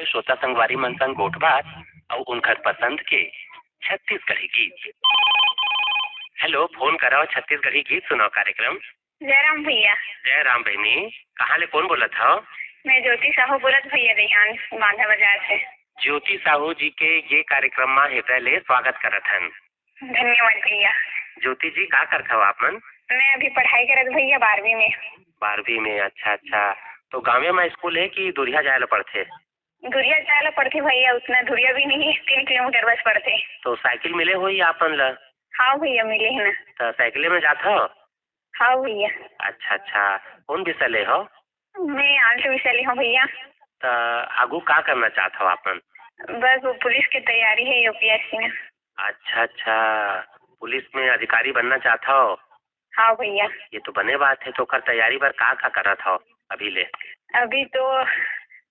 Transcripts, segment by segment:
श्रोता संगवारी मन संग गोठ बात और उनकर पसंद के छत्तीसगढ़ी गीत। हेलो, फोन कराओ छत्तीसगढ़ी गीत सुनाओ कार्यक्रम। जयराम भैया। जय राम बहनी, कहाँ ले कौन बोलत हो? मैं ज्योति साहू बोलत भैया रेहान बांधा बाजार से। ज्योति साहू जी के ये कार्यक्रम में हृदय ले स्वागत करत हन। धन्यवाद भैया। ज्योति जी का करत हो आप मन? मैं अभी पढ़ाई करत भैया 12वीं में। 12वीं में, अच्छा अच्छा। तो गाँव में स्कूल है कि दूरिया जाए ला पड़थे? दूरिया जाए ला पड़थे भैया, उतना दूरिया भी नहीं, 3 किलोमीटर बस पड़थे। तो साइकिल मिले हुई आपन ला? हाँ भैया मिले है ना। तो साइकिल में जात हो? हाँ भैया। अच्छा अच्छा। कौन विषय ले हो? मैं आर्ट्स विषय ली हूँ भैया। तो आगू का करना चाहत हो आपन? बस वो पुलिस की तैयारी है यूपीएससी में। अच्छा अच्छा, पुलिस में अधिकारी बनना चाहता हो? हाँ भैया। ये तो बने बात है। तो कर तैयारी बर का करत हो अभी ले? अभी तो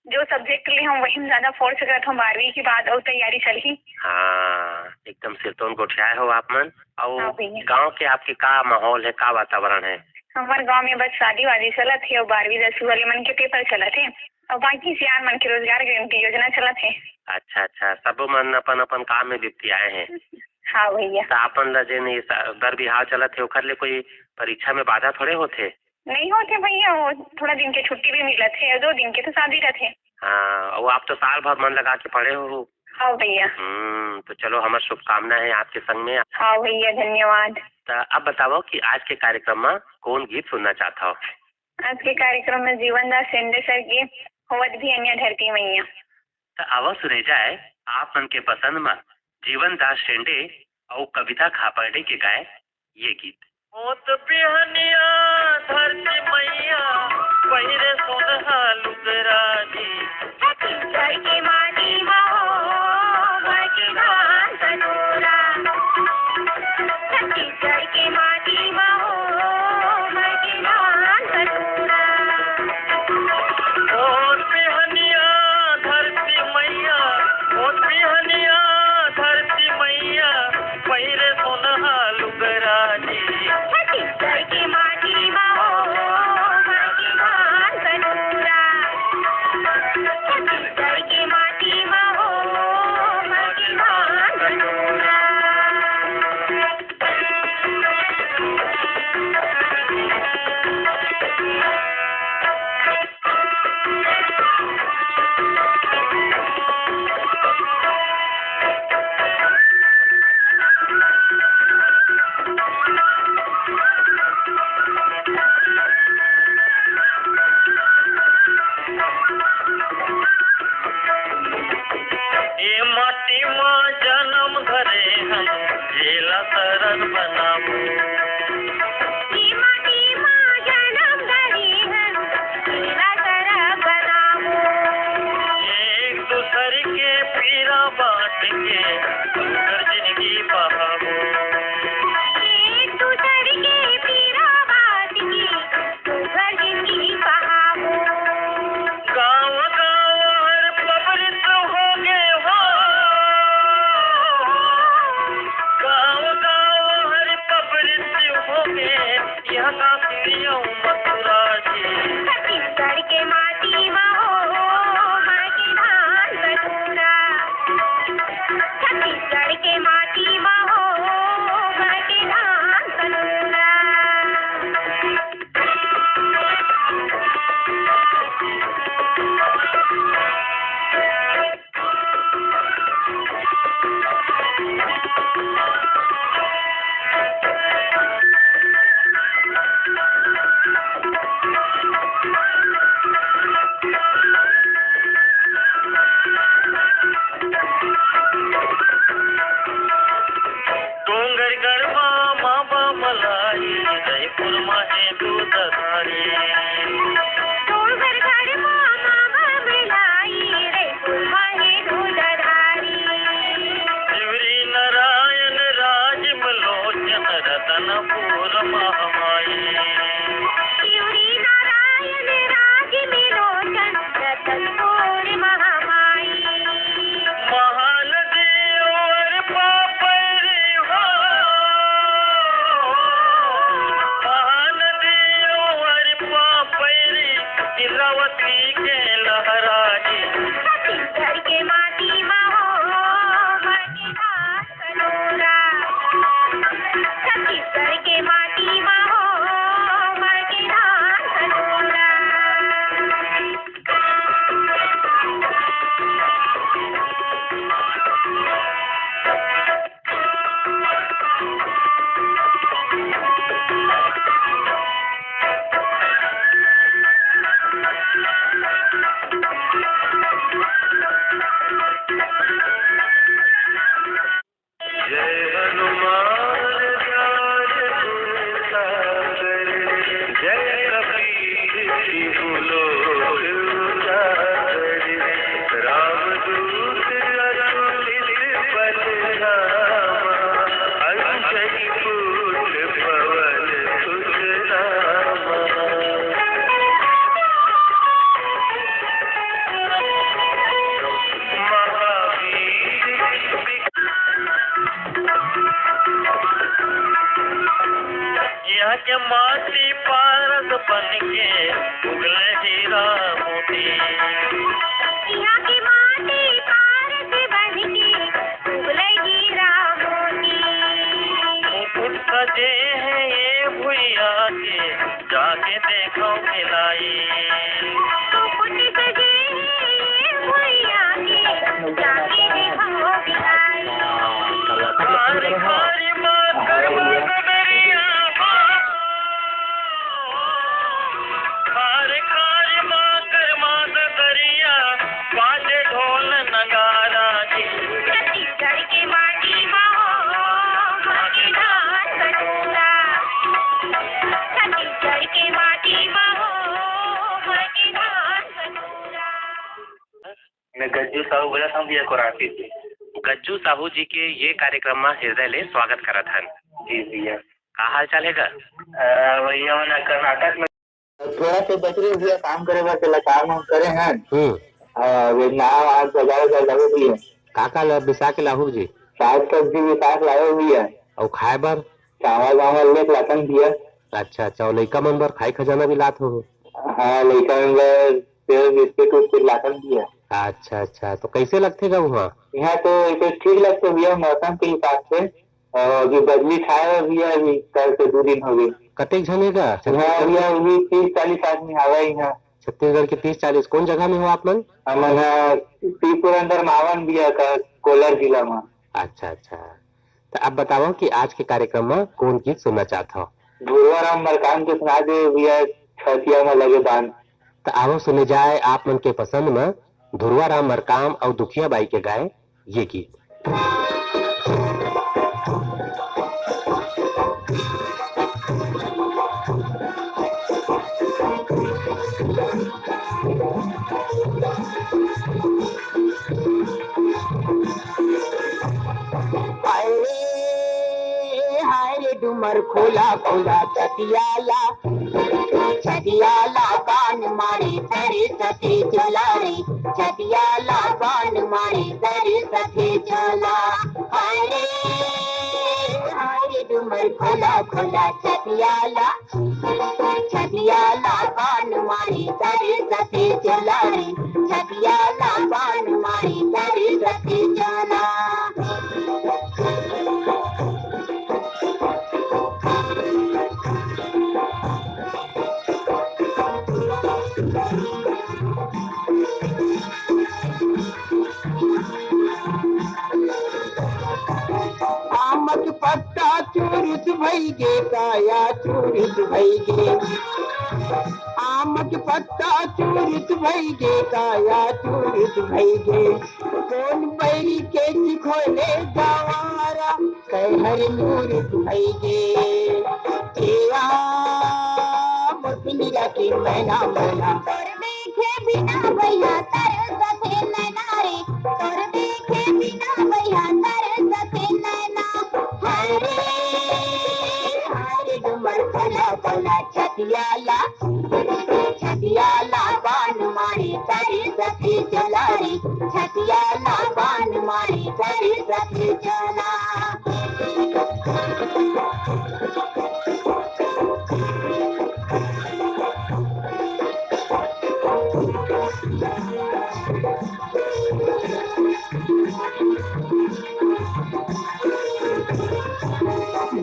जो सब्जेक्ट लिए हम वही में ज्यादा फोर्स करत हूँ, 12वीं के बाद और तैयारी चली। हाँ, एकदम सिरतोन गोठियाए हो आप मन। हाँ और भैया। गांव के आपके का माहौल है, का वातावरण है? हमारे गांव में बस शादी वादी चलत है और 12वीं 10वीं वाले मन के पेपर चलत है और बाकी सियान मन के रोजगार गारंटी योजना चलत है। अच्छा अच्छा, सब मन अपन अपन काम में लिप्त आए हैं। हाँ भैया। तो अपन ला जेन दर बिहाव चलत है ओकर ले कोई परीक्षा में बाधा थोड़े होते? नहीं होते भैया, वो थोड़ा दिन के छुट्टी भी मिलत है और 2 दिन के तो शादी रहते। हाँ, और आप तो साल भर मन लगा के पढ़े हो। हाँ भैया। तो चलो, हमारी शुभकामना है आपके संग में। हाँ भैया धन्यवाद। तो अब बताओ कि आज के कार्यक्रम में कौन गीत सुनना चाहता हो? आज के कार्यक्रम में जीवन दास शेंडे सर की होवत भी अन्य धरती मैया। तो आवाज सुने जाए आप मन के पसंद में जीवन दास शेंडे और कविता खापर्डे के गाए ये गीत। होत बिहनिया धरती मैया पहिरे सोनहा लुगराजी, छत्तीसगढ़ की माटी हो भटकी धान कटोरा, छत्तीसगढ़ की माटी हो भटकी धान कटोरा। होत बिहनिया धरती मैया, होत बिहनिया धरती मैया पहिरे सोनहा लुगराजी, छत्तीसगढ़ की माटी हो भटकी धान कटोरा, छत्तीसगढ़ की माटी हो भटकी धान कटोरा। ए माटी माँ जन्म धरे हम जेला शरण बनाबो, ई माटी माँ जन्म धरी है तेरा शरण बनाबो, एक दूसर के पीरा बांट के सुंदर जिंदगी बहाबो, एक दूसर के पीरा बात की सुघर जिंदगी बहाबो। गाँव गाँव हर पबरित हो गए हो, गाँव गाँव हर पबरित हो गए यह काशियों मथुरा जी, छत्तीसगढ़ के माटी हो भटकी धान कटोरा, छत्तीसगढ़ के माटी हो दूत अतुलित बलरामा अंजनी पुत्र पवन सुत रामा। यहाँ के माटी पारस बन के उगले हीरा मोती। यहाँ की माटी पारस बन के उगले हीरा मोती। मुकुट सजे हैं ये भुइया के जाके देखो मिलाई। मुकुट सजे हैं ये भुइया के जाके देखो मिलाई। खारी खारी माँ कर्मा गगरिया, खारे खारे माँ कर्मा गगरिया, बाजे ढोल नगारा जी। छत्तीसगढ़ के माटी माँ के धान कटोरा। छत्तीसगढ़ के माटी माँ के धान कटोरा। मैं गज्जू साहू बोला था भैया कोरासी से। गज्जू साहू जी के ये कार्यक्रम में हृदय ले स्वागत करत हन। जी भैया का हाल चाल है का? भैया मैंने कर्नाटक में थोड़ा से बचरे भैया काम करे बस लाचार में करे हैं। नाव आज बाजार लगे भी है। काका ला बिसा के लाहू जी साग सब्जी भी साथ लाए हुई है और खाए बर चावल वावल ले लातन भैया। अच्छा अच्छा, लइका मन बर खाई खजाना भी लात हो? हाँ लड़का में तेल बिस्किट उस्किट लातन भी है। अच्छा अच्छा, तो कैसे लगते गा वहाँ? यहाँ तो ठीक लगते भैया मौसम के हिसाब से। अभी बदली खाए भैया अभी कल से 2 दिन हो गए। कतेक जने का? हाँ भैया अभी 30-40 आदमी आवा यहाँ छत्तीसगढ़ के 30-40। कौन जगह में हो आप मन? हम पीपुर अंदर मावन भैया का कोलार जिला में। अच्छा अच्छा, तो अब बताओ कि आज के कार्यक्रम में कौन गीत सुनना चाहता हो? धुरवा राम मरकाम के सुना दे भैया, छतिया में लगे दान। तो आओ सुने जाए आप मन के पसंद में धुरवा राम मरकाम और दुखिया बाई के गाए ये गीत। डुमर खोला खोला छतियाला छतियाला बान मारे तेरे सते चला रे। छतियाला बान मारे तेरे सते चला। हाय डुमर खोला खोला छतियाला छतियाला बान मारे तेरे सते चला रे। छतियाला बान मारे तेरे सते चला। आमक पत्ता चूरित भई गे काया चूरित भई गे। आमक पत्ता चूरित भई गे काया चूरित भई गे। कौन बैरी के खोले गवारा कहर नूरित भई गे। तेरा मुतनिया की मैना मैना तोर देखे बिना भैया तर सके नैना रे। तोर देखे बिना भैया तर सके नैना। हाय डुमर खोला खोला छतियाला छतियाला बान मारे तेरे सखी चला रे। छतियाला बान मारे तेरे सखी चला।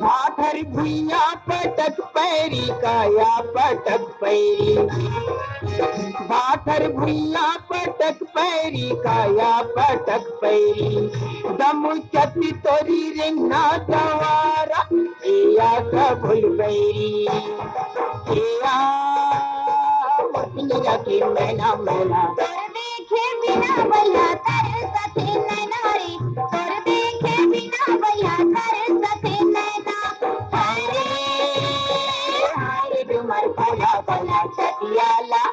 भाठर भुइया पटक पैरी काया पटक पैरी। भाठर भुइया पटक पैरी काया पटक पैरी। दम चती तोरी रिंगना जवारा एया कबुल बैरी। एया मुतनिया की मैना मैना तोर देखे बिना भैया तर सके नैना रे। तोर देखे बिना भैया तर सके नैना। हाय डुमर खोला खोला छतियाला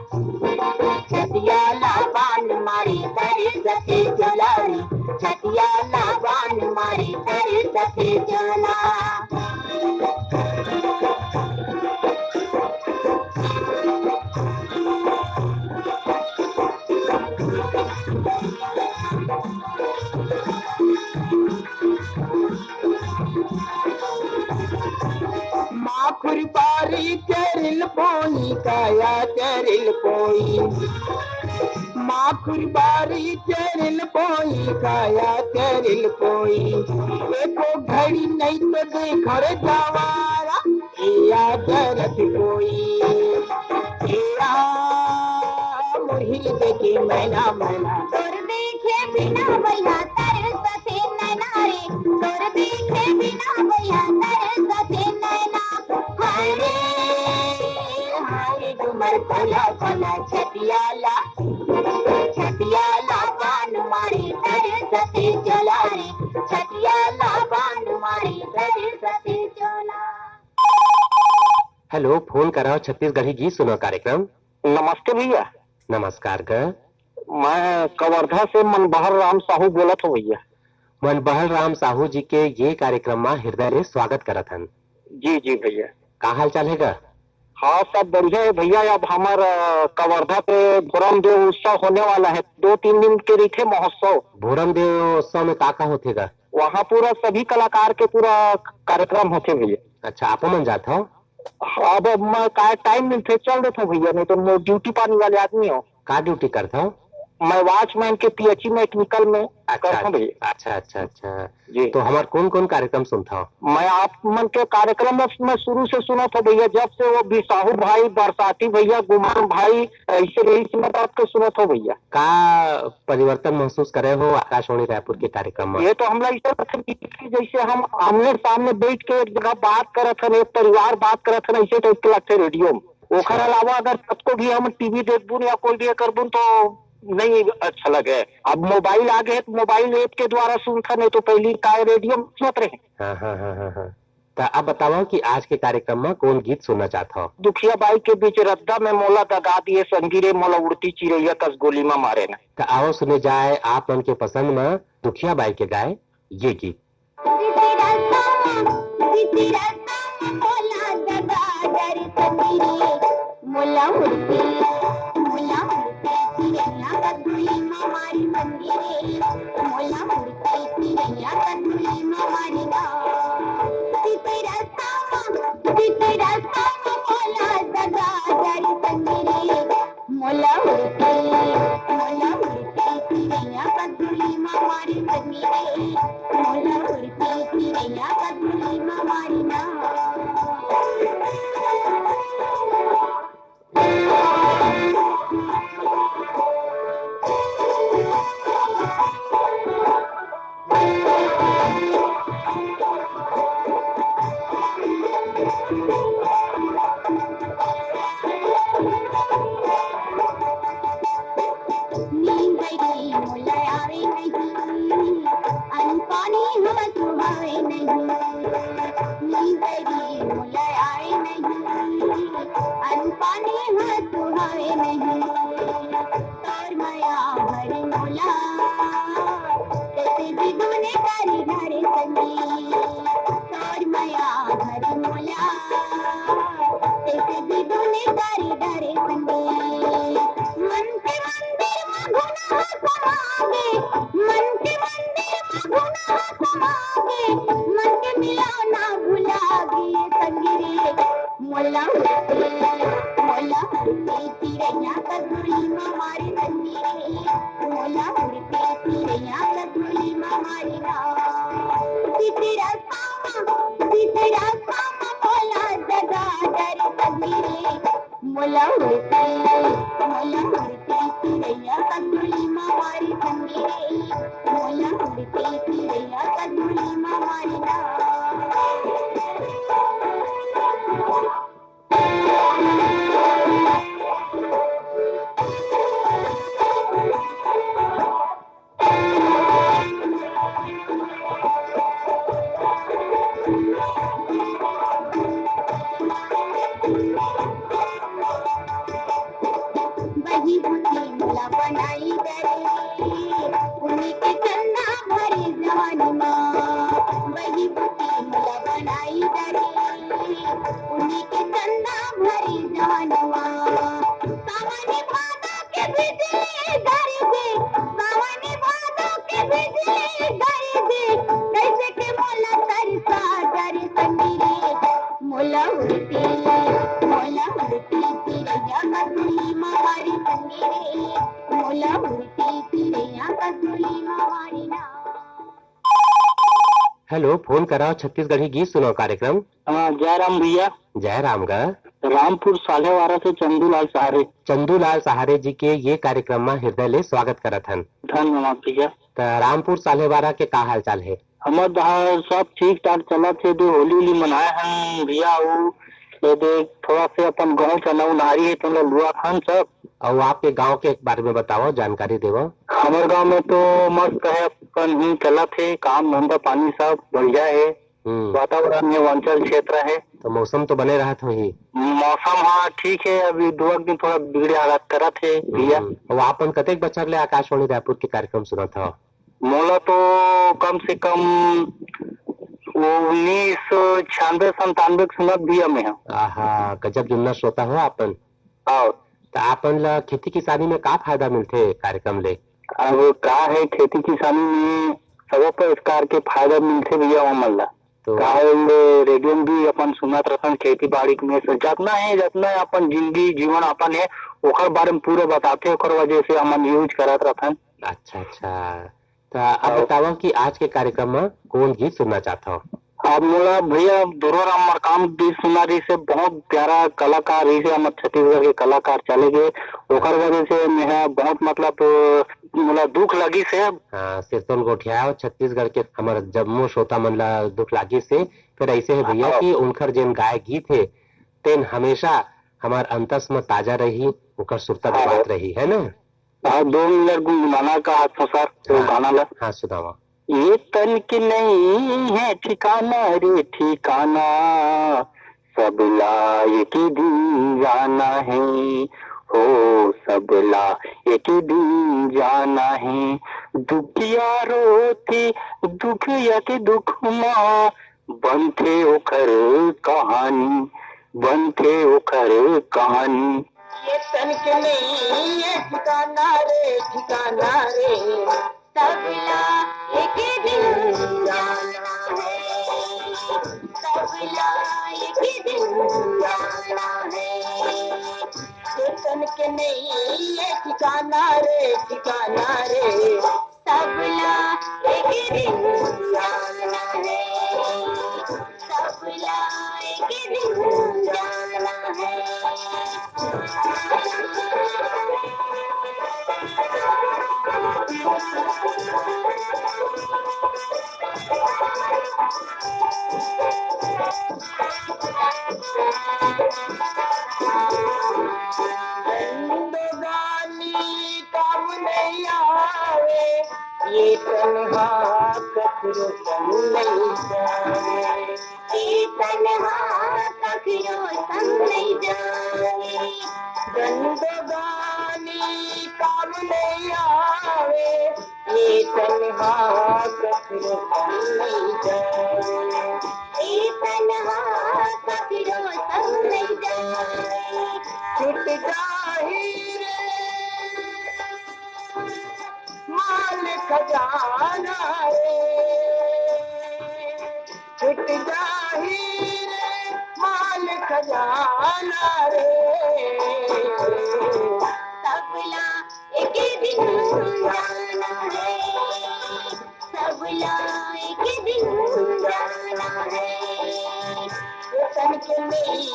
छतियाला बान मारी तेरे सके सके चला रे छतिया लाबान मारे तर सके चला। माखुर बारी चरिल पोई काया चरिल पोई माखुर बारी चरिल पोई काया चरिल पोई एको घड़ी नहीं तो देखर जवारा या जरत कोई या मोहिल देखे मैना मैना तोर देखे बिना भैया तर सके नैना रे तोर देखे बिना भैया तर सके नैना हाय रे हाय डुमर कोला कोला छतियाला बान मारी तर सके चला रे छतियाला बान मारी तर सके चला। हेलो, फोन कराओ छत्तीसगढ़ी गीत सुनो कार्यक्रम। नमस्ते भैया। नमस्कार ग। मैं कवर्धा से मनबहर राम साहू बोलत हूँ भैया। मनबहर राम साहू जी के ये कार्यक्रम में हृदय रे स्वागत करत हन। जी जी भैया। का हाल चाल है ग? हाँ सब बढ़िया है भैया। अब हमार कवर्धा पे भोरम देव उत्सव होने वाला है, 2-3 दिन के रीते महोत्सव। भोरम देव उत्सव में का होते गा? वहाँ पूरा सभी कलाकार के पूरा कार्यक्रम होते भैया। अच्छा, आप मन जात हो? अब मैं का टाइम मिलते चल देता हूँ भैया, नहीं तो मैं ड्यूटी पाने वाले आदमी हो। का ड्यूटी करता हो? मैं वॉचमैन के पीएचई मैकेनिकल में करता हूँ भैया। अच्छा अच्छा अच्छा जी। तो हमार कौन कौन कार्यक्रम सुनता हो? मैं आप मन के कार्यक्रम में शुरू से सुना था भैया, जब से वो बिसाहू भाई, बरसाती भैया, गुमान भाई, ऐसे रही से मैं आपके सुना था भैया। का परिवर्तन महसूस करे हो आकाशवाणी रायपुर के कार्यक्रम में? ये तो हम लोग जैसे हम आमने सामने बैठ के एक जगह बात करत हन, एक परिवार बात करत हन, ऐसे टाइप के लगते रेडियो में। ओखर अलावा अगर सबको भी हम टीवी देखबून या कोई भी करबून तो नहीं अच्छा लगे। अब मोबाइल आ गए तो मोबाइल ऐप के द्वारा सुनता, नहीं तो पहली का रेडियो में सुनत रहे। हाँ हाँ हाँ हाँ हाँ। तो अब बताओ कि आज के कार्यक्रम में कौन गीत सुनना चाहता हो? दुखिया बाई के बीच रद्दा में मोला दगा दिए संगीरे मोला उड़ती चिड़ैया कस गोली में मारे न। तो आओ सुने जाए आप मन के पसंद में दुखिया बाई के गाए ये गीत। मोला उड़ती चिड़ैया कदुली मारी मंदिरे मोला उड़ती चिड़ैया कदुली मारी गा तेरा सामा मोला दगा जारी संगिरे मोला उड़ती चिड़ैया कदुली मारी संगिरे मोला उड़ती चिड़ैया कदुली मारी ना। हेलो, फोन कराओ छत्तीसगढ़ी गीत सुनाओ कार्यक्रम। हाँ, जय राम भैया। जय राम गा। रामपुर सालेवाड़ा से चंदूलाल सहारे। चंदूलाल सहारे जी के ये कार्यक्रम में हृदय ले स्वागत करत हन। धन्यवाद भैया। तो रामपुर सालेवाड़ा के का हाल चाल है? हमार सब ठीक ठाक चला थे। दो होली उली मनाए हैं भैया। वो ये देख थोड़ा से अपन गाँव चना उनारी है तो लुआ खान सब। और आपके गांव के बारे में बताओ, जानकारी देवो। हमारे गांव में तो मस्त है, अपन ही चला थे, काम धंधा पानी सब बढ़िया है। वातावरण में अंचल क्षेत्र है तो मौसम तो बने रहा था ही। मौसम हाँ ठीक है। अभी 2 दिन थोड़ा बिगड़े हालात करा थे भैया। और आपन कतेक बच्चर ले आकाशवाणी रायपुर के कार्यक्रम सुना था? मोला तो कम से कम 1996-97 सुनत भैया में है। आहा, गजब जुन्ना श्रोता हो आपन। और तो आपन ला खेती किसानी में का फायदा मिलते कार्यक्रम ले? अब का है, खेती किसानी में सब प्रकार के फायदा मिलते भैया हमन ला। तो रेडियो में भी अपन सुनत रहन, खेती बाड़ी में जितना है अपन जिंदगी जीवन अपन है ओकर बारे में पूरे बताते, ओकर वजह से हम यूज करत रहन। अच्छा अच्छा। तो अब बताओ कि आज के कार्यक्रम में कौन गीत सुनना चाहता हो? अब मोला भैया दुरोराम मरकाम गीत सुना रही से, बहुत प्यारा कलाकार रही से, हमारे छत्तीसगढ़ के कलाकार चले गए, ओकर वजह से मैं बहुत मतलब मोला दुख लगी से। हाँ, सिरतोन गोठिया छत्तीसगढ़ के हमारे जम्मू श्रोता मन ला दुख लागी से। फिर ऐसे है भैया कि उनकर जेन गाय गीत है तेन हमेशा हमार अंतस में ताजा रही, उनकर सुरता बात रही है ना। 2 मिनट गुनगुनाना का हाथ सर तो गाना ला। हाँ सुनावा। ये तन की नहीं है ठिकाना रे ठिकाना, सब लायक दिन जाना है, हो सब लायक दिन जाना है। दुखिया रोती दुखिया के दुख माँ, बनते ओकर कहानी, बनते ओकर कहानी। ये तन के नहीं है ठिकाना रे ठिकाना रे, सब लायक दिन जाना है, सब लायक दिन जाना है। ये तन के नहीं है ठिकाना रे ठिकाना रे, सब लायक दिन जाना है, सब लायक दिन जाना है। जिंदगानी काम नहीं आवे, ये तन्हा कखरो संग नहीं जावे, ये तन्हा कखरो संग नहीं जावे। जिंदगानी काम नहीं आवे, ये तन्हा कखरो संग नहीं जावे, ये तन्हा कखरो संग नहीं जावे। छुट जाही रे माल खजाना रे, छुट जाही रे माल खजाना रे, सबला एक दिन जाना है, सबला एक दिन जाना है। तन के नहीं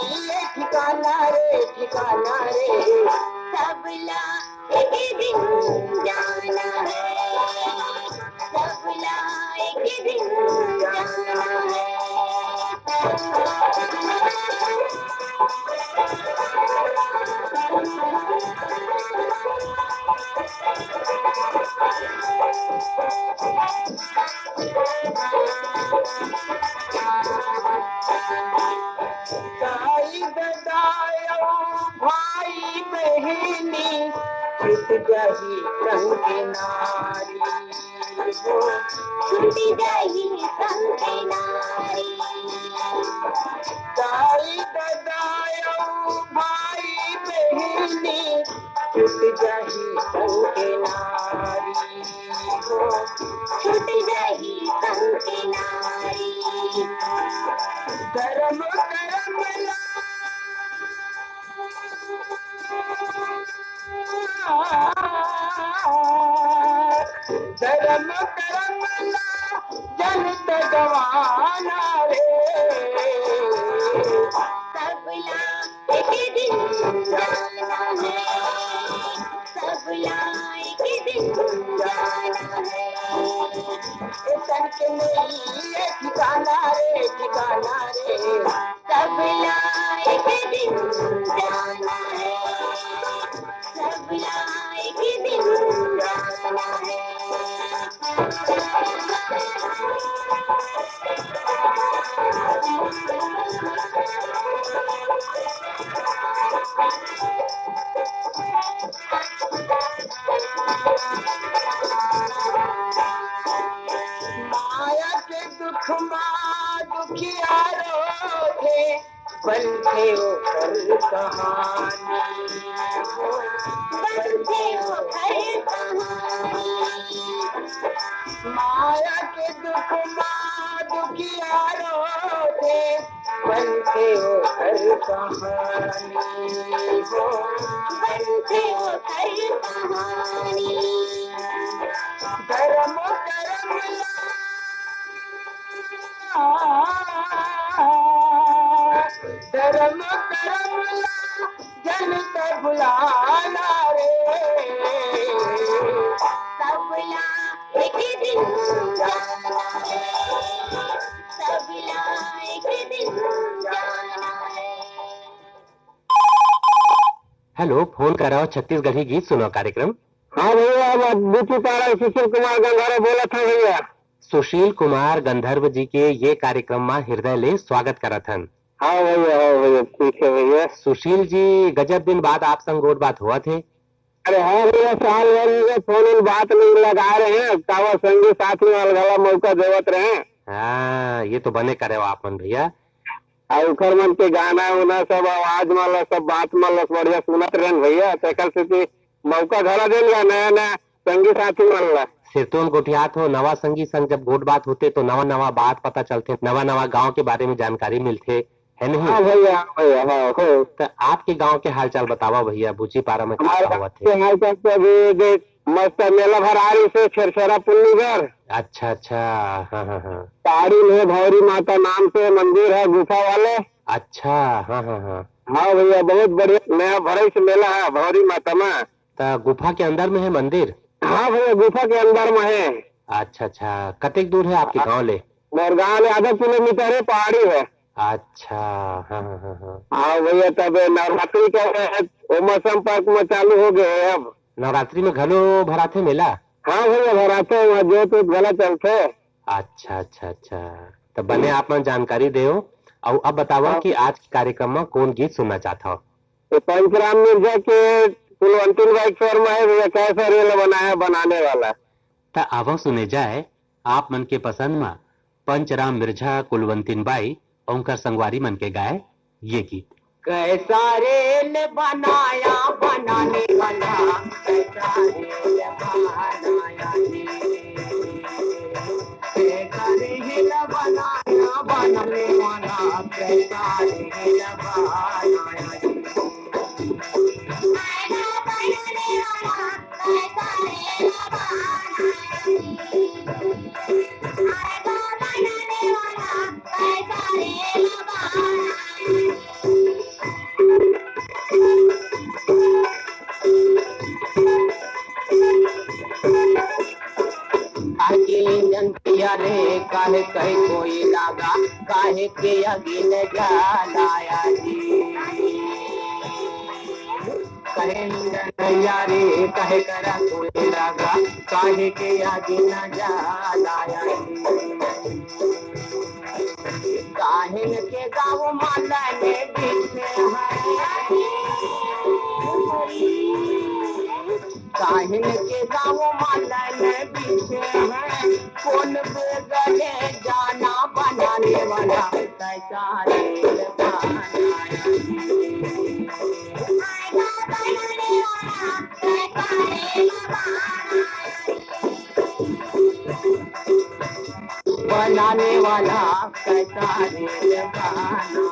ठिकाना रे ठिकाना रे, सबला एक दिन जाना है, सबला एक दिन जाना है। भाई बहनी छुट जाही संग नारी, वो छुट जाही संग नारी। दाई ददायो भाई बहनी छुट जाही संग नारी, वो छुट जाही संग नारी। धर्म कर्म ला धर्म करम ला जनित गवाना रे, सबला एक दिन जाना है, सबला एक दिन जाना है। तन के नहीं ये ठिकाना रे, ठिकाना रे, सबला एक दिन जाना है, सबला एक दिन जाना है। माया के दुख माँ दुखियारो थे, बनते हो हर कहानी, बनते हो हर कहानी। माया के दुख माँ दुखियारो थे, बनते हो हर कहानी हो, बनते हो हर कहानी। धर्म करम ला धर्म करम ला जनित बुलाना रे, सबला एक दिन जाना है, सबला एक दिन जाना है। हेलो, फोन कर रहा हूँ छत्तीसगढ़ी गीत सुनो कार्यक्रम। हाँ भैया, बीपी पाड़ा सुशील कुमार गंगारा बोला था भैया। सुशील कुमार गंधर्व जी के ये कार्यक्रम में हृदय ले स्वागत करत हन। हाँ भैया ठीक है भैया। सुशील जी, गजब दिन बाद आप संग गोट बात हुआ थे। अरे हाँ भैया, साल भर में फोन बात नहीं लगा रहे हैं, कावा संगी साथी अलगला मौका देवत रहे। हाँ, ये तो बने करे हो आप मन भैया। उखर मन के गाना उना सब आवाज माला सब बात माला बढ़िया सुनत रहे भैया। तेकर से मौका धरा देल नया नया संगी साथी माला सिरतोन गोठियात हो, नवा संगी संग जब गोट बात होते तो नवा नवा बात पता चलते, नवा नवा गांव के बारे में जानकारी मिलते है नहीं। हाँ भैया भैया हाँ हो। तो आपके गांव के हालचाल बतावा भैया, बुची पारा में क्या हुआ थे? हालचाल तो अभी मस्त मेला भरारी से छेरछेरा पुल्ली घर। अच्छा अच्छा, हाँ हाँ हाँ। पहाड़ी में भौरी माता नाम से मंदिर है, गुफा वाले। अच्छा, हाँ हाँ हाँ। हाँ भैया, बहुत बढ़िया नया भरई से मेला है भौरी माता में। तो गुफा के अंदर में है मंदिर? हाँ भैया, गुफा के अंदर में है। अच्छा अच्छा, कतेक दूर है आपके गांव ले? मेरे गाँव ले आधा किलोमीटर है, पहाड़ी है। अच्छा, हाँ हाँ हाँ हाँ। हाँ भैया, तब नवरात्रि का मौसम पार्क में चालू हो गए है अब। नवरात्रि में घलो भराथे मेला? हाँ भैया, भराते जो तो गला चलते। अच्छा अच्छा अच्छा, तो बने आप मन जानकारी दे। और अब बतावा कि आज के कार्यक्रम में कौन गीत सुनना चाहता हो? तो पंचराम मिर्जा के कुलवंती बाई स्वर में है भैया, कैसा रेल बनाया बनाने वाला। तो आवो सुने जाए आप मन के पसंद में पंचराम मिर्जा कुलवंती बाई और उनका संगवारी मन के गाए ये गीत। कैसा रेल बनाया बनाने वाला, कैसा रेल बनाया जी, कैसा रेल बनाया बनाने वाला, कैसा रेल बनाया जी। जनतिया रे काहे कहे कोई लागा, काहे के अगिन जलाया जी, कहे नैया रे काहे करा कोई लागा, काहे के अगिन जलाया जी। काहिन के गाँव माला ने बीते हैं, काहिन के गाँव माला ने बीते हैं, कौन बेगले जाना बनाने वाला, कैसा रेल बनाया बनाने वाला, कैसा रेल बनाया।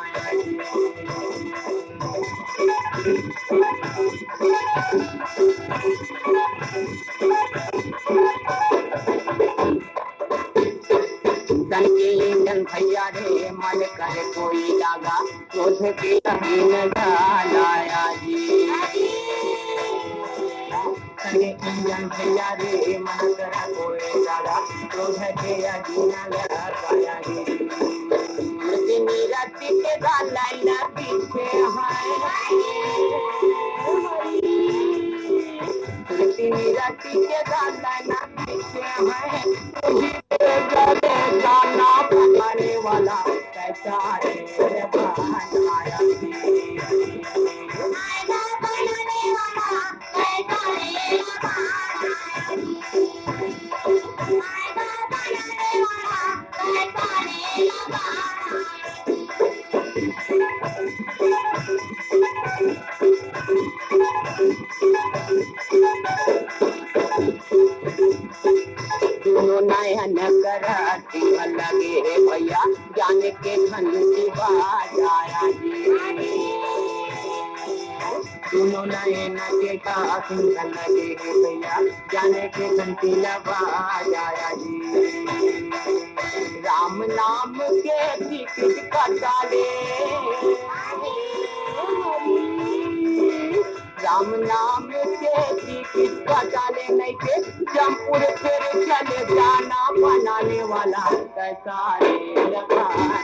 तन के इंजन भैया रे मन करे कोई लागा क्रोध के रंगीन डालाया जी तन के इंजन भैया रे मन करे कोई लागा क्रोध के रंगीन डालाया जी दिन राति के गाला ना पीछे राती के गाना ना पीछे है गाना बनाने वाला कैसा रे बनाया नयन कराती लगे भैया जाने के घंटी बाजाया जी दोनों नयन के सुंदर लगे भैया जाने के घंटी बाजाया जी राम नाम के टिकट कटाले राम नाम के टिकट कटाले नहीं के जमपुर फिर चले जाना बनाने वाला कैसा रे रखाना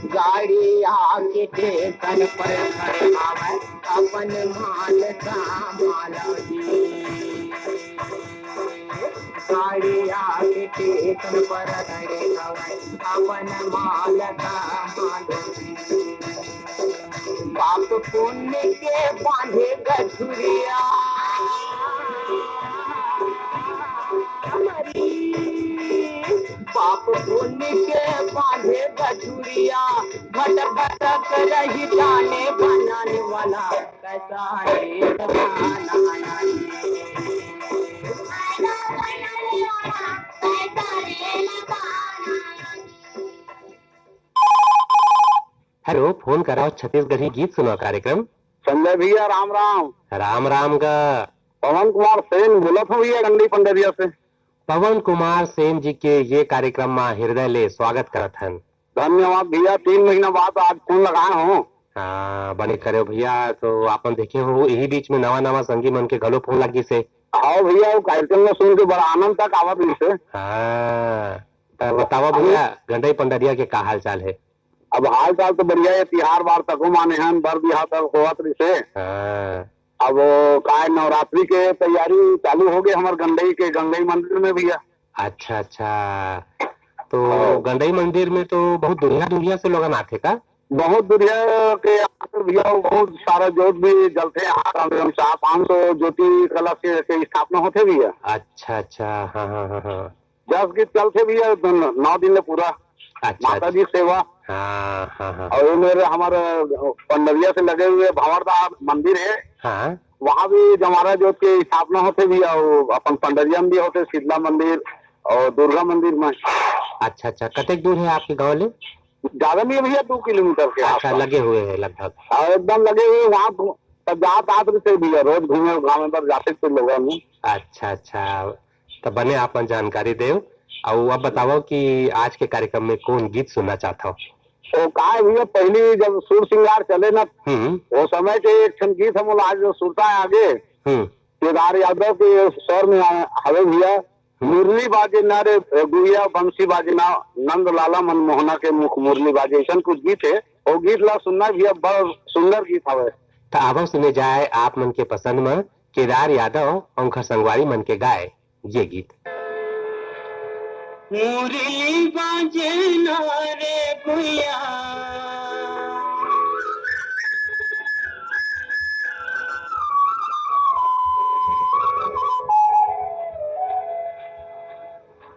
गाड़ी आके टेशन पर खड़े आवे अपन माल संभाला जी गाड़ी आके टेशन पर खड़े आवे अपन माल संभाला जी पाप पुण्य के बांधे गठुरिया पाप पुण्य के बांधे गठुरिया भटक भटक रही जाने बनाने वाला कैसा रे बनाया हेलो, फोन कराओ छत्तीसगढ़ी गीत सुनो कार्यक्रम। संजय भैया राम राम। राम राम का पवन कुमार सेन बोला था भैया गंडी पंडरिया से। पवन कुमार सेन जी के ये कार्यक्रम में हृदय ले स्वागत करत हन। धन्यवाद भैया, 3 महीना बाद आज फोन लगाए हो। हाँ बने करे भैया, तो आपन देखे हो यही बीच में नवा नवा संगी मन के गलो फोन लगी से। हाँ भैया, वो कार्यक्रम में सुन के बड़ा आनंद तक आवत रही से। हाँ बतावा भैया गंडई पंडरिया के का हाल चाल है? अब हाल चाल तो बढ़िया है, तिहार बार तक माने हैं, बर बिहार तक होवत रही से। हाँ अब काय नवरात्रि के तैयारी चालू हो गई हमारे गंडई के गंगई मंदिर में भैया। अच्छा अच्छा, तो गंडई मंदिर में तो बहुत दुनिया दुनिया से लोग आते का? बहुत दुनिया के भैया, बहुत सारा ज्योत भी जलते हैं, 500 ज्योति कलश के स्थापना होते भैया। अच्छा अच्छा, हाँ हाँ हाँ हाँ, 10 गीत चलते भैया, 9 दिन में पूरा। अच्छा माता जी सेवा। हाँ हाँ हाँ, और मेरे हमारे पंडरिया से लगे हुए भावरदा मंदिर है, हाँ वहाँ भी जमारा ज्योत की स्थापना होते भी, और अपन पंडरिया में भी होते, शीतला मंदिर और दुर्गा मंदिर में। अच्छा अच्छा, कतेक दूर है आपके गाँव ले? ज्यादा नहीं है भैया, 2 किलोमीटर के। अच्छा, लगे हुए हैं लगभग? और एकदम लगे हुए वहाँ जात आते से भैया, रोज घूमे गाँव पर जाते थे लोगों में। अच्छा अच्छा, तो बने आपन जानकारी देव। और अब बताओ कि आज के कार्यक्रम में कौन गीत सुनना चाहता हो? तो कहा भैया, पहली जब सुर श्रृंगार चले ना, वो समय के एक क्षण गीत हम आज जो सुनता है आगे, केदार यादव के स्वर में हवे भैया। मुरली बाजे ना रे गुड़िया बंसी बाजे ना, नंद लाला मनमोहना के मुख मुरली बाजे, ऐसा कुछ गीत है। वो गीत ला सुनना भैया, बड़ा सुंदर गीत हवे। तो अब सुने जाए आप मन के पसंद में केदार यादव और संगवारी मन के गाए ये गीत। मुरली बाजे ना रे गुड़िया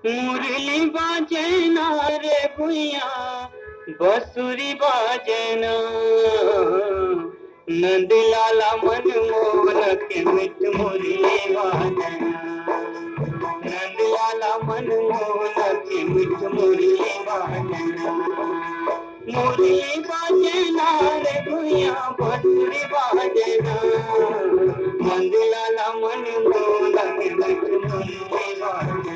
मुरली बाजे ना रे गुड़िया बंसुरी बाजे ना नंद लाला मन मोहन के मिठ मुरली बाजना, नंद लाला मन मोहन के मिठ मुरली बाजना, मुरली बाजना रे भैया बंसुरी बाजना, नंद लाला मन मोहन के मिठ मुरली बाजना,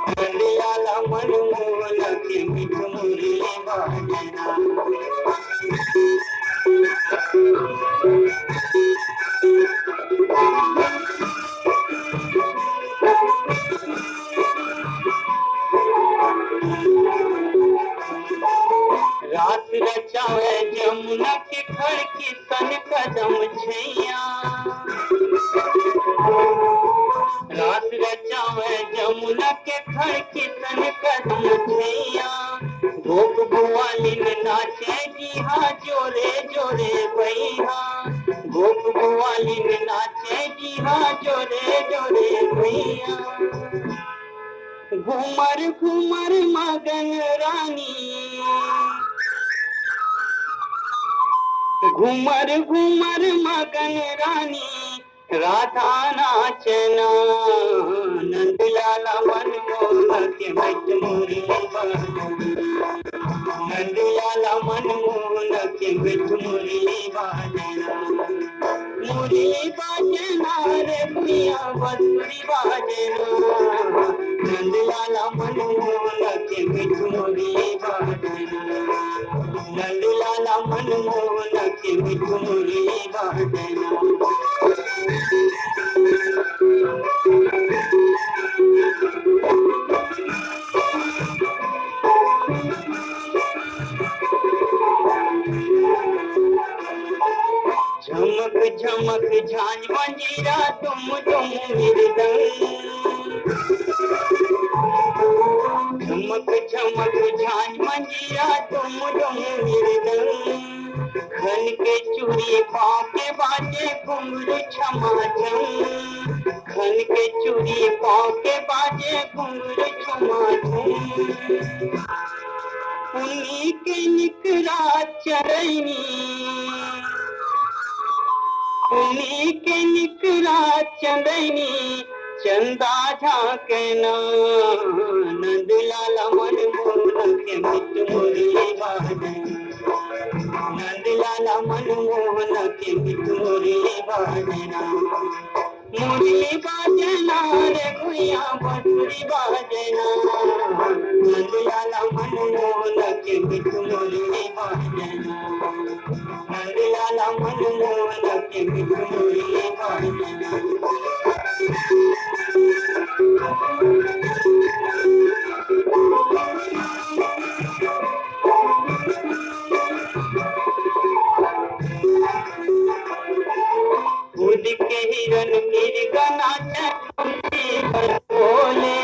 नंद लाला मन मोहन के मिठ मुरली बाजना। रात रचावे जमुना के खड़ की सन कदम छैया, रात रचावे जमुना के खड़ की सन कदम छैया, गोप गुवालिन नाचे जी हाँ जोरे जोरे भैया, गोप गुवालिन नाचे जी हाँ जोरे जोरे भैया, घूमर घूमर मगन रानी, घूमर घूमर मगन रानी, राधा नाचना, नंद लाला मन मोहन के मिठ मुरली बाजना, नंद लाला मन मोहन के मिठ मुरली बाजना, मुरली बाजना रे भैया बंसुरी बाजना, नंद लाला मन मोहन के मिठ मुरली बाजना, नंद लाला मन मोहन के मिठ मुरली बाजना। झमक झमक झांझ मंजीरा तुम मृदंग, झमक झमक झांझ मंजीरा तुम मृदंग, घन के चूड़ी पाँव के बाजे घुंघरू छमा छम, घन के चूड़ी पाँव के बाजे घुंघरू छमा छम, उन्हीं के निकरा चरैनी, उन्हीं के निकरा चंदैनी, चंदा झांकना, नंद लाला मन मोहन के मिठ मुरली बाजना, नंद लाला मन मोहन के मिठ मुरली बाजना, मुरली बाजना रे भैया बंसुरी बाजना, नंद लाला मन मोहन के मिठ मुरली बाजना, नंद लाला मन मोहन के मिठ मुरली बाजना। खुद के हिरन मिर्गा नाचे पंछी बन बोले,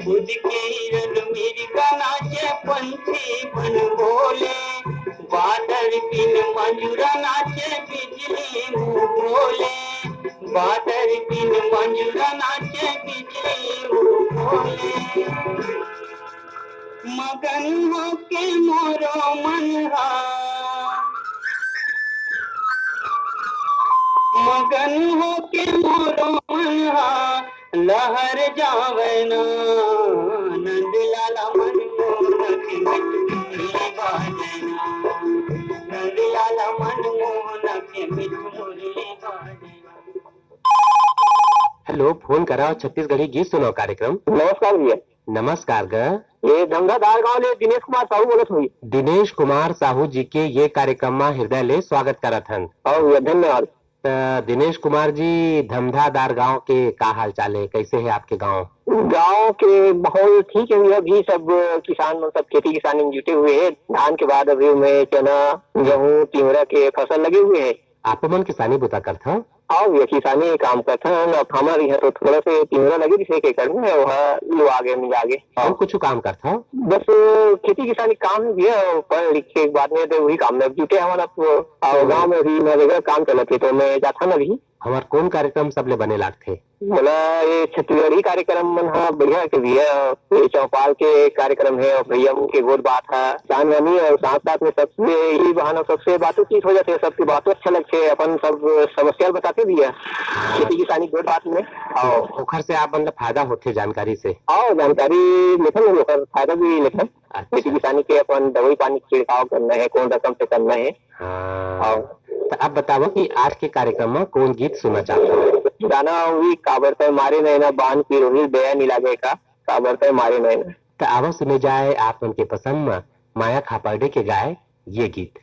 खुद के हिरन मिर्गा नाचे पंछी बन बोले, बादल बिन मंजूरा नाचे बिजली मुँह बोले, बादल बिन मंजूरा नाचे बिजली मुँह बोले, मगन हो के मोरो मनहा, मगन हो के मोरो मनहा, लहर जावना, नंद लाला मन मोहन के मिठ मुरली बाजना, नंद लाला मन मोहन के मिठ मुरली बाजना। हेलो, फोन करा छत्तीसगढ़ी गीत सुनो कार्यक्रम। नमस्कार भैया। नमस्कार ग, ये धमदार गांव ले दिनेश कुमार साहू बोलत हुई। दिनेश कुमार साहू जी के ये कार्यक्रम में हृदय ले स्वागत करत हन। और भैया धन्यवाद। दिनेश कुमार जी, धमदार गांव के का हाल चाल है, कैसे है आपके गांव? गांव के माहौल ठीक है भैया, अभी सब किसान सब खेती किसानी में जुटे हुए हैं। धान के बाद अभी में चना गेहूँ तिवरा के फसल लगे हुए हैं। आप मन किसानी बुता करता? हाँ भैया, किसानी काम करता है। अब हमारे यहाँ तो थोड़ा से तिवरा लगे जिसे के करने है, वहाँ लो आगे मिल आगे और कुछ काम करता? बस खेती किसानी काम है भैया, पढ़ लिख के बाद में तो वही काम में जुटे हमारा। गाँव में भी नरेगा काम चला थे तो मैं जाता ना अभी। हमार कौन कार्यक्रम सबले बने लागथे? बोला ये छत्तीसगढ़ी कार्यक्रम मन हाँ बढ़िया के भी है। ये चौपाल के कार्यक्रम है और भैया के गोद बात है चांदनी और साथ साथ में सबसे यही बहाना सबसे बातचीत हो जाती है, सबकी बातों अच्छा लगते है, अपन सब समस्या बताते भी है खेती किसानी गोद बात में। और ओखर से आप मतलब फायदा होते जानकारी से? आओ जानकारी लेखन में ओकर फायदा भी लेखन। खेती किसानी के अपन दवाई पानी छिड़काव करना है, कौन रकम से करना है। हाँ। तो आप बताओ कि आज के कार्यक्रम में कौन गीत सुनना चाहते हो? गाना हुई काबर तय मारे नैना बांध की रोहित दया नहीं लागे का काबर तय मारे नैना। तो अब सुने जाए आप उनके पसंद में माया खापर्डे के गाए ये गीत।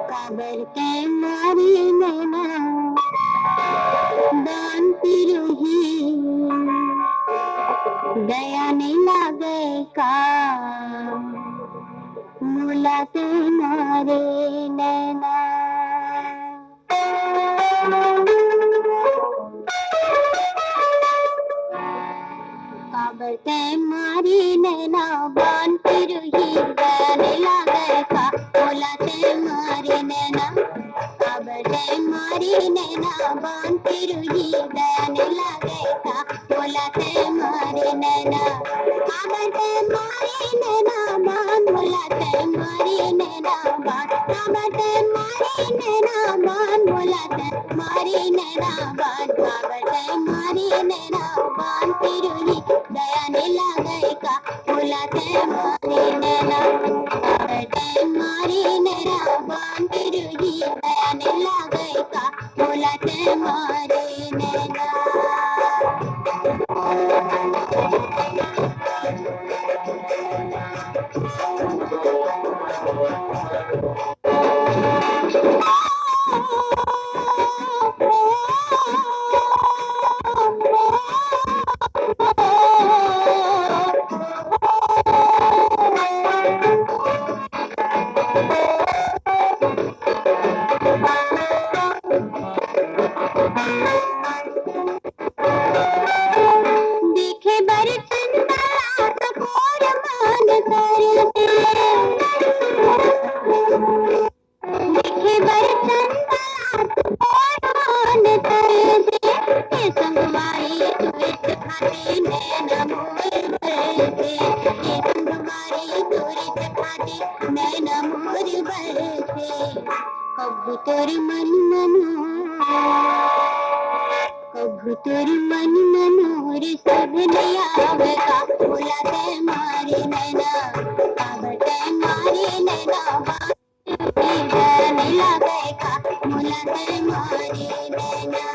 काबर के मारी नैना दान पिरोही दया नहीं लागे का मुलाते मारे नैना। काबर के मारी नैना बान पिरोही दया नहीं लागे का मुलाते मारे नैना। काबर के मारी नैना बान पिरोही दया नहीं लागे का मुलाते मारे नैना। काबर के मारी नैना बान मुलाते मारे नैना बान। काबर के मारी नैना बान मुलाते मारे नैना बान। काबर के मारी नैना बान पिरोही दया नहीं लागे का मुलाते मारे नैना। काबर के मारी नैना बान पिरोही दया नहीं लागे का मुलाते मारे नैना। देखे बर चंदा तकोर मान करते। देखे बर चंदा तकोर मान करते। ये संगवारी तुरित खाते नैना मोर बरसे। ये संगवारी तुरित खाते नैना मोर बरसे। कबू तोर मन कबू तोर मन मनोर सब नहीं आवे का मुलाते मारे नैना। काबर के मारे नैना बान दया नहीं लागे का मुलाते मारे नैना।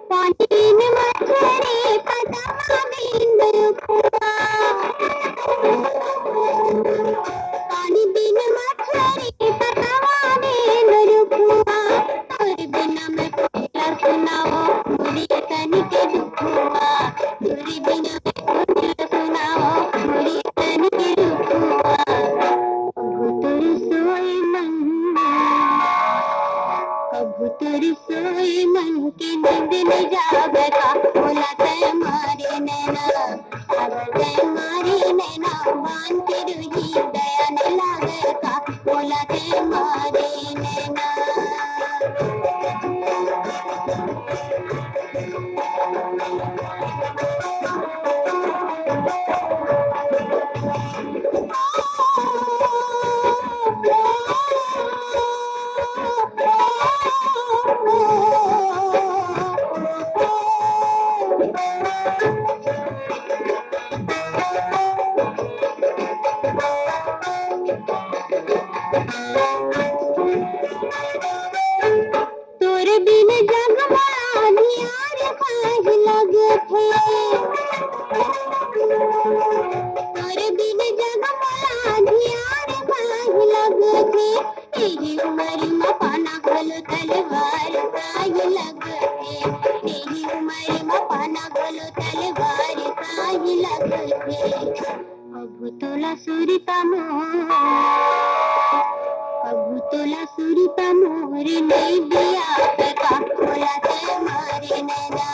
पानी में मछली पतवा में नलकुआ। पानी बिन मछली पतवा में नलकुआ। तोर बिना मैं कोयला सुनाओ मुरी तन के दुखुआ। तोर बिना मैं कोयला सुनाओ मुरी तन के दुखुआ। कबूतर सोए मन कबूतर सोए मन की नींद नहीं जागे का मुलाते मारे नैना। काबर के मारी नैना बान पिरोही दया नहीं लागे का मुलाते मारे नैना। अबु तोला सुरता मोर नहीं दिया पे का बोला ते मारे नैना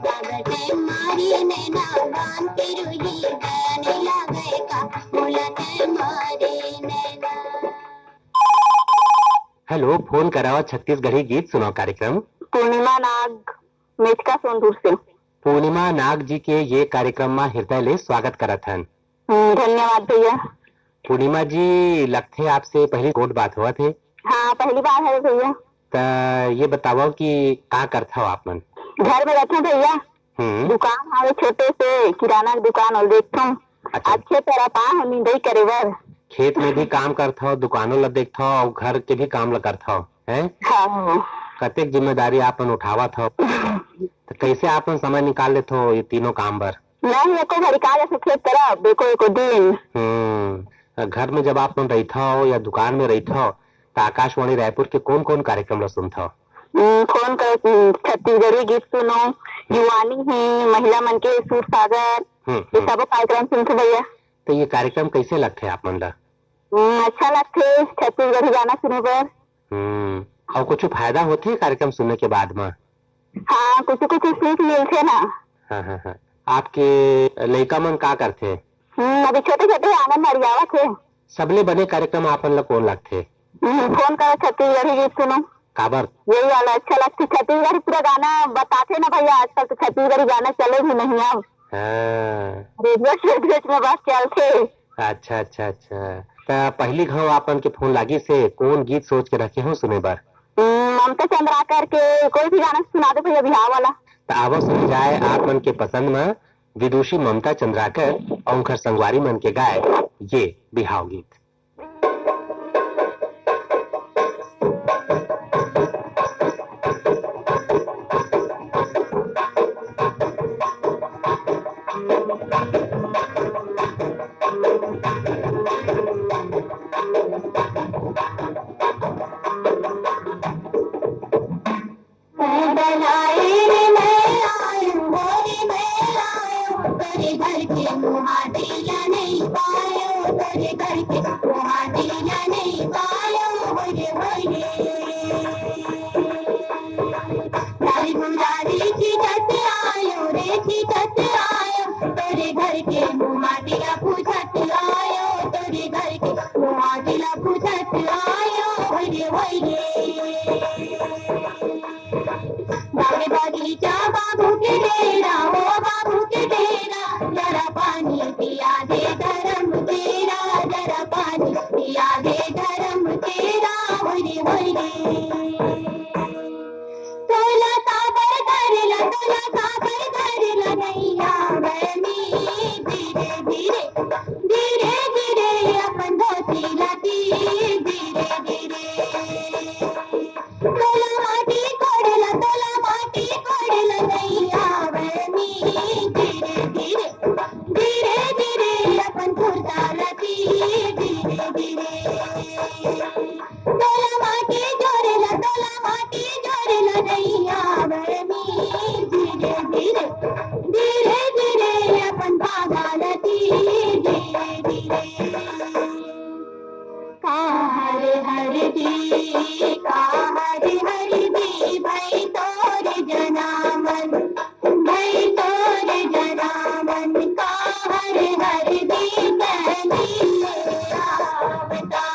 बाबटे मारी नैना बान के रुही गाने लगे का बोला ते मारे नैना। हेलो, फोन करावा छत्तीसगढ़ी गीत सुनाओ कार्यक्रम। पूर्णिमा नाग मेचका सोनपुर से। पूर्णिमा नाग जी के ये कार्यक्रम में हृदय ले स्वागत करत हन। धन्यवाद भैया। पूर्णिमा जी, लगते आपसे पहली कोट बात हुआ थे। हाँ, पहली बार है भैया। तो ये बताओ कि क्या करता हो आप मन? घर में रहता भैया। दुकान हमारे छोटे से किराना की दुकान और देखता हूँ। अच्छा। अच्छे तरह पा हम नहीं करे बर। खेत में भी काम करता हो, दुकानों ला देखता हो और घर के भी काम ला करता हो, है? हाँ। कतेक जिम्मेदारी आपन उठावा था, तो कैसे आपन समय निकाल लेते हो ये तीनों काम बर? नहीं, एको घड़ी का जैसे खेत तरफ एको दिन। घर में जब आपन रहता हो या दुकान में रहता हो तो आकाशवाणी रायपुर के कौन कौन कार्यक्रम ला सुनता हो? फोन कर छत्तीसगढ़ी गीत सुनो, युवानी है, महिला मन के सूर सागर, ये सब कार्यक्रम सुनते भैया। तो ये कार्यक्रम कैसे लगते है आप मन ला? अच्छा लगते छत्तीसगढ़ी गाना सुने पर। और कुछ फायदा होते है कार्यक्रम सुनने के बाद में? हाँ, कुछ सीख मिलते ना। हाँ। आपके लड़का मन का करते? अभी छोटे छोटे आंगन मरियावा थे। सबले बने कार्यक्रम आपन ला कौन लगते? फोन करो छत्तीसगढ़ी गीत सुनो। काबर? यही वाला अच्छा लगता है। छत्तीसगढ़ी पूरा गाना बताते ना भैया, आजकल तो छत्तीसगढ़ी गाना चले भी नहीं अब। रेडियो में बस चलते। अच्छा। तो पहली घाव आपन के फोन लागी से कौन गीत सोच के रखे हो सुने बर? ममता चंद्राकर के कोई भी गाना सुना दो भैया, बिहार वाला। तो आवो सुन जाए आप मन के पसंद में विदुषी ममता चंद्राकर और उनकर संगवारी मन के गाय ये बिहाव गीत। बता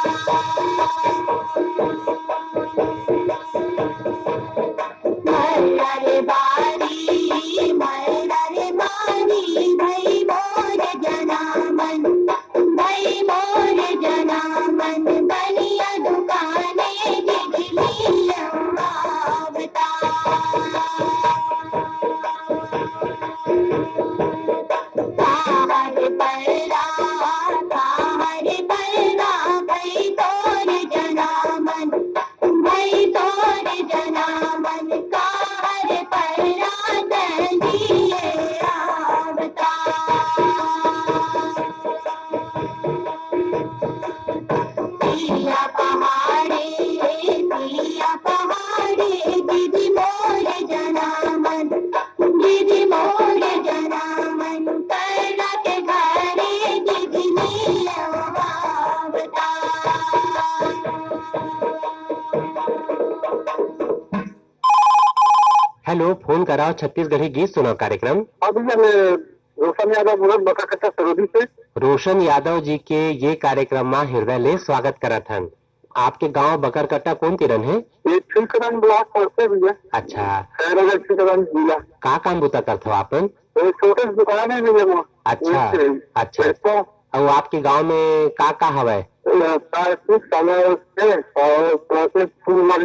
हेलो, फोन कराओ छत्तीसगढ़ी गीत सुनाओ कार्यक्रम। हाँ भैया, मैं रोशन यादव बोल बकाकट्टा सरोदी से। रोशन यादव जी के ये कार्यक्रम में हृदय ले स्वागत करत हन। आपके गांव बकरकट्टा कौन तिरन है? ये छिलकरन ब्लॉक पड़ते भैया। अच्छा, खैरनगर छिलकरन जिला। का काम बुता करते हो आपन? तो छोटे से दुकान है भैया वहाँ। अच्छा अच्छा। और आपके गांव में का हवे?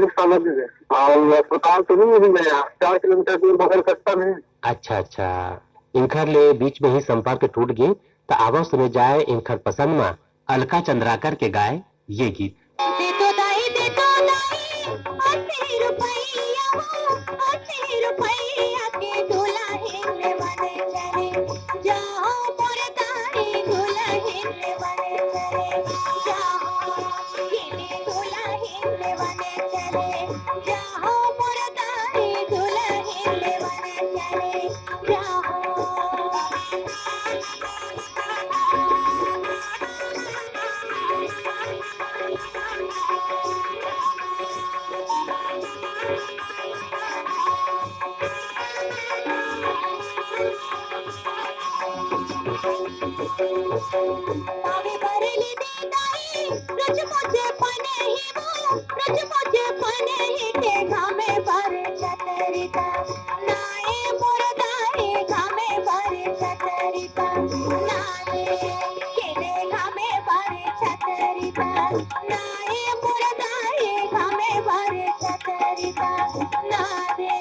सामग्री है और अस्पताल तो नहीं है भैया, 4 किलोमीटर दूर बकरकट्टा में। अच्छा अच्छा। इनखर ले बीच में ही संपर्क टूट गई तो आवाज सुने जाए इनखर पसंद में अलका चंद्राकर के गाय ये गीत। दे तो दाई 80 रुपैया हो, 80 रुपैया के दूल्हा हिलने वाले चले जाओ मोर दाई, दूल्हा हिलने वाले चले जाओ, ये दूल्हा हिलने वाले चले जाओ मोर दाई, दूल्हा हिलने वाले चले जाओ। पावे भरली दे दाई रज मुझे पने ही वो, रज मुझे पने ही के घामे भरे छतरिका नाए मोर दाई, घामे भरे छतरिका नाए के घामे भरे छतरिका नाए मोर दाई, घामे भरे छतरिका नारे।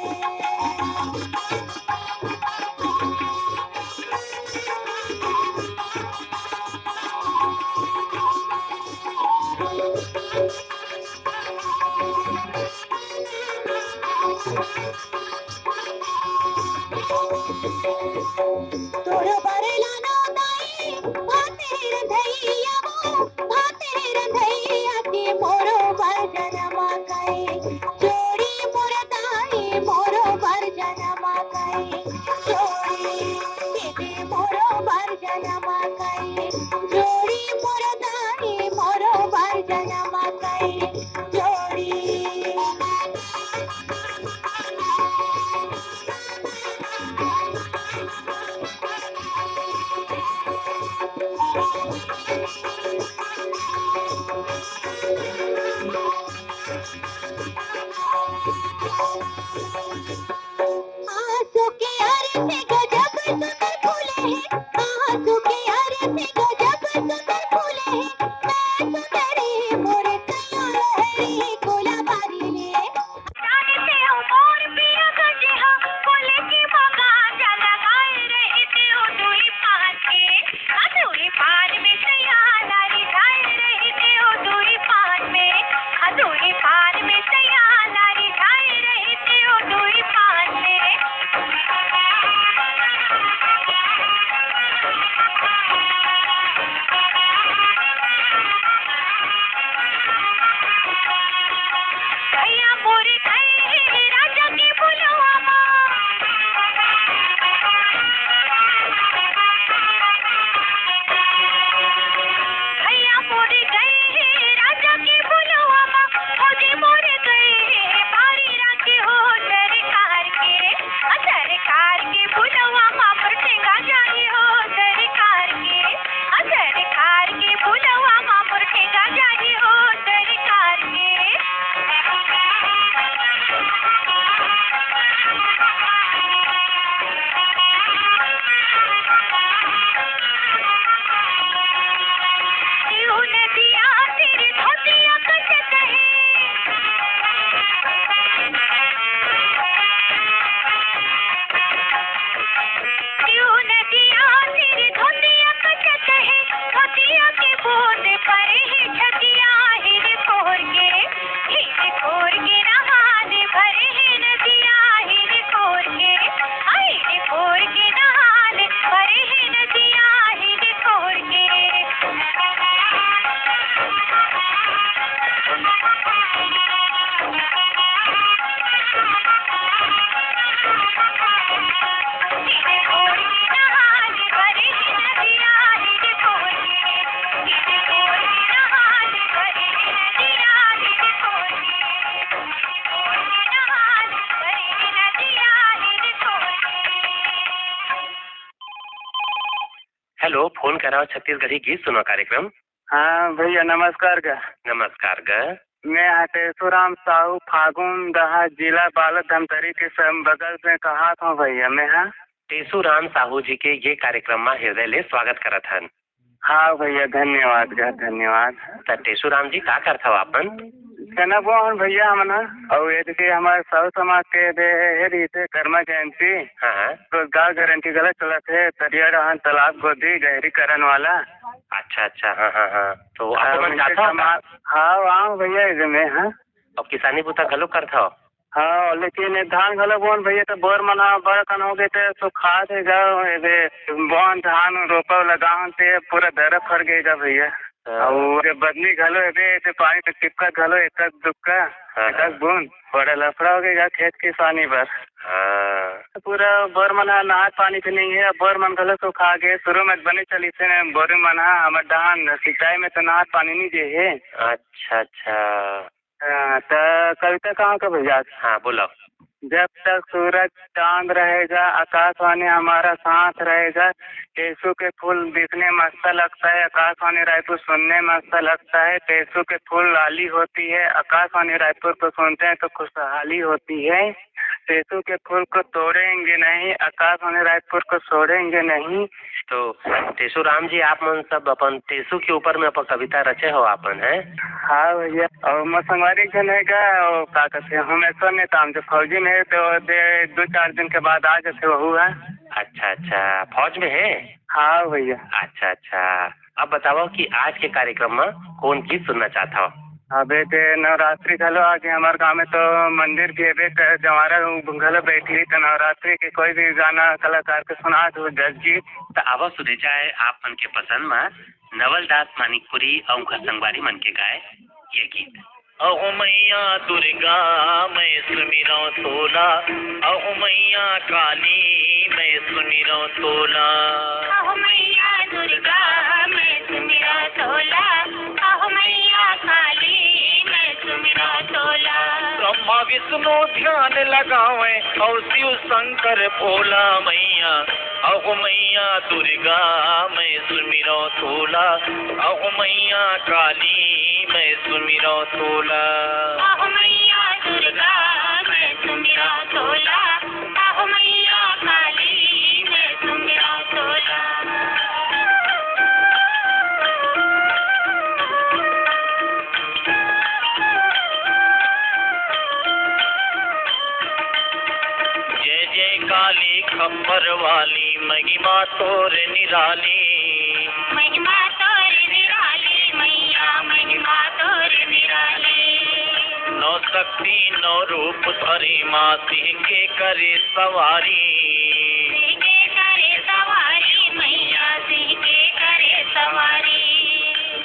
तोर बरला नो दाई भातेर धैया वो, भातेर धैया के मोरो भजन मकई जोड़ी मोर दाई, मोरो भजन मकई जोड़ी के मोरो भजन मकई जोड़ी मोर दाई, मोरो भजन मकई जोड़ी। आंसू के आरे से गजब सुंदर फूले हैं, आंसू के आरे से गजब हेलो, फोन कराओ छत्तीसगढ़ी गीत सुनो कार्यक्रम। हाँ भैया नमस्कार का। नमस्कार ग। मैं तेसुराम साहू फागुन दहा जिला बालक धमतरी के बगल में कहा था भैया मैं। हाँ टेसूराम साहू जी के ये कार्यक्रम में हृदय ले स्वागत करत हन। हाँ भैया धन्यवाद गा धन्यवाद। त टेसूराम जी का करत हो आपन? कहना वो भैया हम ना और ये देखिए हमारे साहू समाज के रीते कर्मा जयंती हाँ रोजगार गारंटी गलत चला थे तरिया रहन तालाब गोदी गहरीकरण वाला। अच्छा अच्छा हाँ हाँ हाँ तो आप मन जाता हो? हाँ वहाँ भैया इसमें। हाँ और किसानी पुता घलो करता हो? हाँ लेकिन धान घलो बोन भैया तो बोर मना बड़ा कन हो गए थे तो खाद है जाओ बोन धान रोपा लगाओ थे पूरा दर फर गएगा भैया। और बदली घलो है पानी तो टिपका घलो एक दुक्का एक बूंद बड़ा लफड़ा हो गया खेत किसानी पर। हाँ पूरा बोर मना नहा पानी तो नहीं है बोर मन घलो तो खा गए शुरू में बने चली थे बोर मना हमार धान सिंचाई में तो नहा पानी नहीं दे है। अच्छा अच्छा तो कविता कहाँ का भैया? हाँ बोलो। जब तक सूरज चांद रहेगा आकाशवाणी हमारा साथ रहेगा। टेसू के फूल दिखने में अच्छा लगता है आकाशवाणी रायपुर सुनने में अच्छा लगता है। टेसू के फूल लाली होती है आकाशवाणी रायपुर को सुनते हैं तो खुशहाली होती है। टेसू के फूल को तोड़ेंगे नहीं आकाशवाणी रायपुर को छोड़ेंगे नहीं। तो टेसूराम जी आप मन सब अपन टेसू के ऊपर में अपन कविता रचे हो आपन है? हाँ भैया और मैं संगवारी जन है का कहते हम ऐसा नहीं था हम जो फौजी में है तो 2-4 दिन के बाद आ जाते वहू है। अच्छा अच्छा फौज में है? हाँ भैया। अच्छा अच्छा अब बताओ कि आज के कार्यक्रम में कौन गीत सुनना चाहता हो? अबे ते नवरात्रि घलो आगे हमारे गाँव में तो मंदिर के जवारा घलो बैठी तो नवरात्रि के कोई भी गाना कलाकार के सुना तो जज जी तो अब सुने जाए आप मन के पसंद में नवलदास मानिकपुरी और उनका संगवारी मन के गाए ये गीत। अहो मैया दुर्गा मैं सुमिरो तोला अहो मैया काली मैं सुमिरो तोला। अहो मैया दुर्गा मैं सुमिरो तोला अहो मैया काली मैं सुमिरो तोला। ब्रह्मा विष्णु ध्यान लगावे और शिव शंकर भोला मैया अहो मैया दुर्गा मैं सुमिरो तोला अहो मैया काली मैं सुमिरो तोला। अहो मैया दुर्गा मैं सुमिरो तोला अहो मैया काली मैं सुमिरो तोला। जय जय काली खप्पर वाली महिमा तोर निराली महिमा तोर निराली मैया महिमा तोर निराली। नौ शक्ति नौ रूप धरी माँ सिंह के करे सवारी सिंह के करे सवारी मैया सिंह के करे सवारी।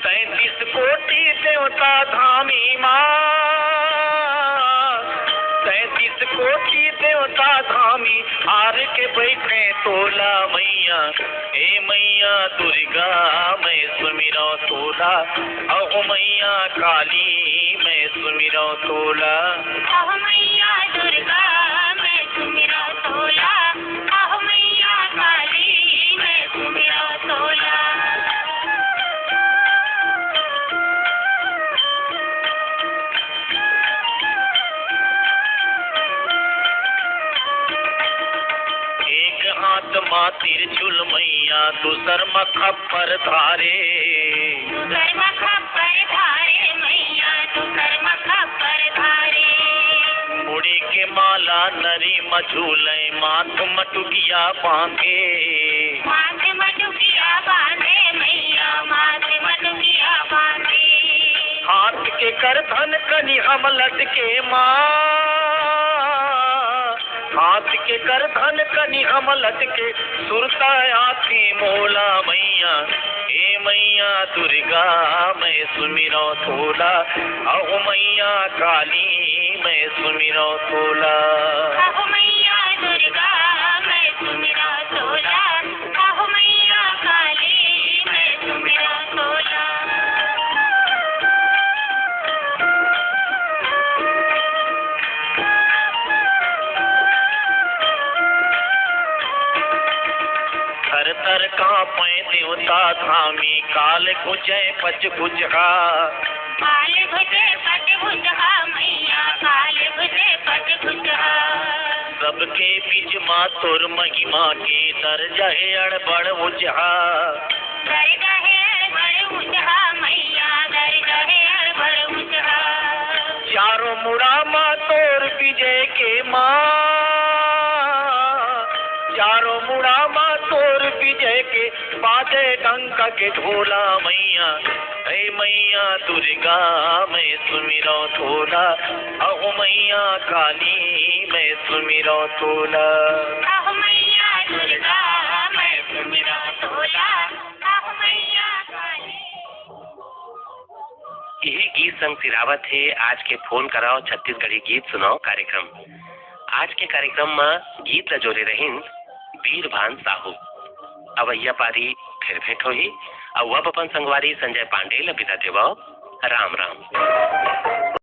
33 कोटि देवता धामी माँ 33 कोटि देवता धामी हार के बैठे तोला मैया हे मैया दुर्गा मैं सुमिरो तोला अहो मैया काली मैं सुमिरो तोला। अहो मैया दुर्गा मैं सुमिरो तोला अहो मैया काली मैं सुमिरो तोला। एक हाथ माँ तिरछुल मैया दूसर मखप्पर धारे दूसर मखप्पर धारे मैया दूसर मखप्पर धारे। मुड़ी के माला नरी मझूले माथ मटुकिया बांधे माथ मटुकिया बांधे मैया माथ मटुकिया बांधे। हाथ के कर धन कनी हम लटके माँ हाथ के कर धन कनी हम लटके सुरता आती मोला मैया हे मैया दुर्गा मैं सुमिरो तोला अहो मैया काली मैं सुमिरो तोला। अहो मैया दुर्गा मैं सुमिरो तोला अहो मैया काली मैं सुमिरो तोला। थर थर कांपे देवता धामी काल गुजय पच गुजहा काल भुजे पट भुजहा मैया काल भुजे पट भुजहा सबके बीच माँ तोर महिमा के दर्जा है अड़बड़ उजहा दर्गा है अड़बड़ उजहा मैया दर्गा है अड़बड़ उजहा चारों मुड़ा माँ तोर विजय के माँ चारों मुड़ा माँ तोर विजय के बाजे डंका के ढोला मैया हे मैया दुर्गा मैं सुमिरो थोला अहो मैया काली मैं सुमिरो थोला अहो मैया दुर्गा मैं सुमिरो थोला अहो मैया काली। यही गीत संग सिरावत है आज के फोन कराओ छत्तीसगढ़ी गीत सुनाओ कार्यक्रम। आज के कार्यक्रम में गीत जोड़े रहीन वीरभान साहू। अवैया पारी फिर भेंट होही और वह अपन संगवारी संजय पांडे ल विदा देवाओ। राम राम।